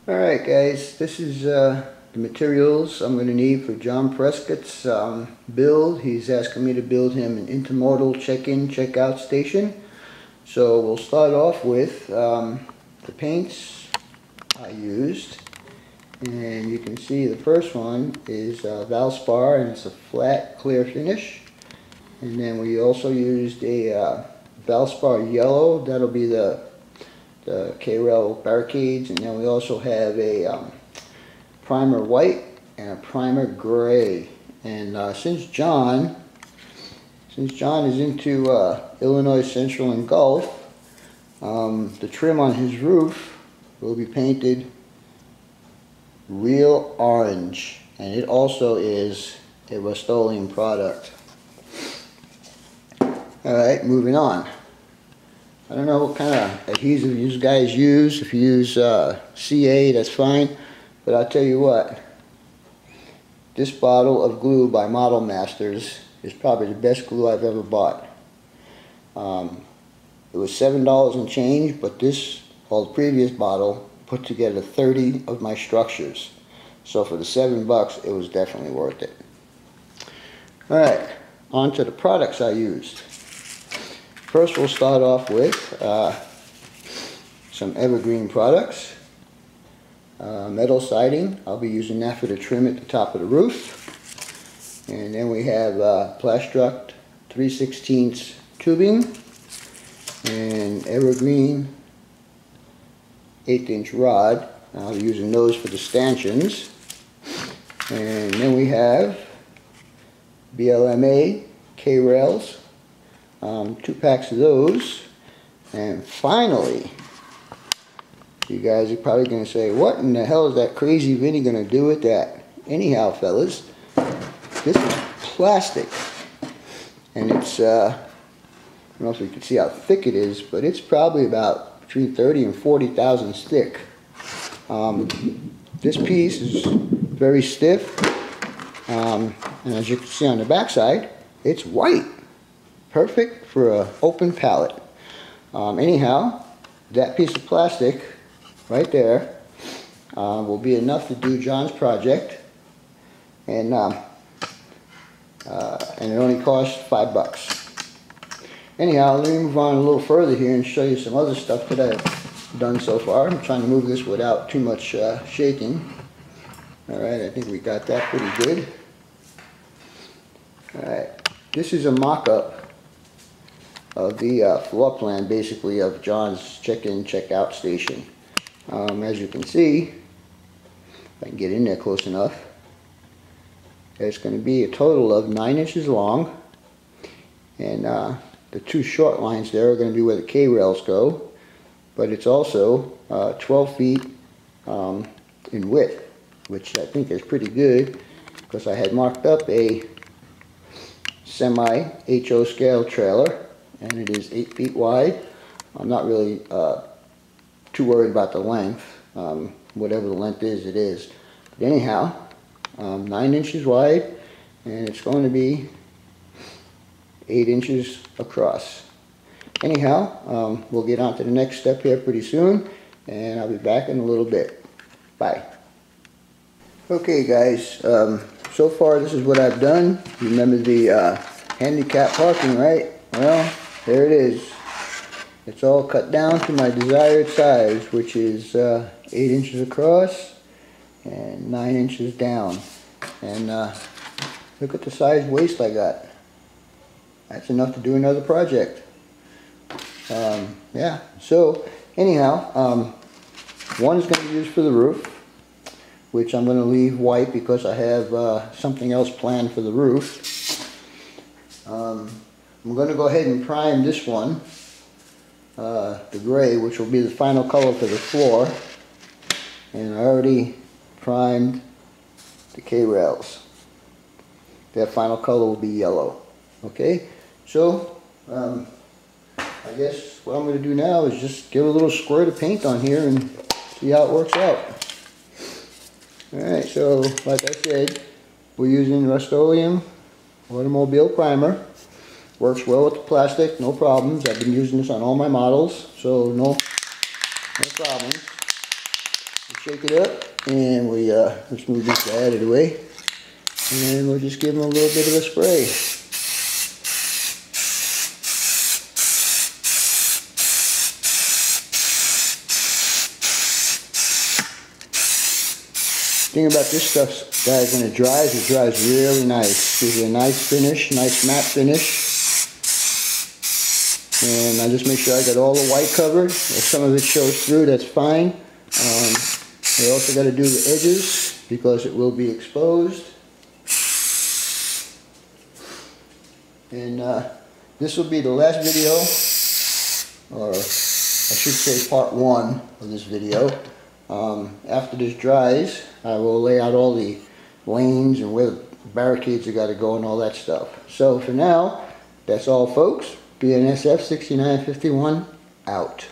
Alright guys, this is the materials I'm going to need for John Prescott's build. He's asking me to build him an intermodal check-in, check-out station. So we'll start off with the paints I used. And you can see the first one is Valspar, and it's a flat clear finish. And then we also used a Valspar yellow, that'll be the K-Rail barricades, and then we also have a primer white and a primer gray. And since John is into Illinois Central and Gulf, the trim on his roof will be painted real orange, and it also is a Rust-Oleum product. Alright, moving on. I don't know what kind of adhesive you guys use. If you use CA, that's fine. But I'll tell you what, this bottle of glue by Model Masters is probably the best glue I've ever bought. It was $7 and change, but this, or the previous bottle, put together 30 of my structures. So for the $7, it was definitely worth it. Alright, on to the products I used. First, we'll start off with some Evergreen products. Metal siding, I'll be using that for the trim at the top of the roof. And then we have Plastruct 3/16 tubing and Evergreen 1/8" rod. I'll be using those for the stanchions. And then we have BLMA K-Rails. 2 packs of those. And finally, you guys are probably going to say, what in the hell is that crazy Vinny going to do with that? Anyhow, fellas, this is plastic, and it's I don't know if you can see how thick it is, but it's probably about between 30 and 40 thousandths thick. This piece is very stiff, and as you can see on the back side, it's white. Perfect for an open pallet. Anyhow, that piece of plastic right there will be enough to do John's project, and it only costs $5. Anyhow, let me move on a little further here and show you some other stuff that I've done so far. I'm trying to move this without too much shaking. Alright, I think we got that pretty good. Alright, this is a mock-up of the floor plan, basically, of John's check-in, check-out station. As you can see, if I can get in there close enough, it's going to be a total of 9 inches long, and the 2 short lines there are going to be where the K-rails go, but it's also 12 feet in width, which I think is pretty good, because I had marked up a semi-HO scale trailer, and it is 8 feet wide. I'm not really too worried about the length. Whatever the length is, it is. But anyhow, 9 inches wide, and it's going to be 8 inches across. Anyhow, we'll get on to the next step here pretty soon, and I'll be back in a little bit. Bye. Okay guys, so far this is what I've done. You remember the handicap parking, right? Well, there it is. It's all cut down to my desired size, which is 8 inches across and 9 inches down. And look at the size waist I got. That's enough to do another project. Yeah, so anyhow, one is going to be used for the roof, which I'm going to leave white because I have something else planned for the roof. I'm going to go ahead and prime this one, the gray, which will be the final color for the floor. And I already primed the K-rails. Their final color will be yellow. Okay, so I guess what I'm going to do now is just give a little squirt of paint on here and see how it works out. Alright, so like I said, we're using Rust-Oleum automobile primer. Works well with the plastic, no problems. I've been using this on all my models, so no problems. You shake it up, and we let's move this guy out of the way, and we'll just give him a little bit of a spray. The thing about this stuff, guys, when it dries really nice. Gives you a nice finish, nice matte finish. And I just make sure I got all the white covered. If some of it shows through, that's fine. I also got to do the edges because it will be exposed. And this will be the last video, or I should say part 1 of this video. After this dries, I will lay out all the lanes and where the barricades are got to go and all that stuff. So for now, that's all, folks. BNSF 6951 out.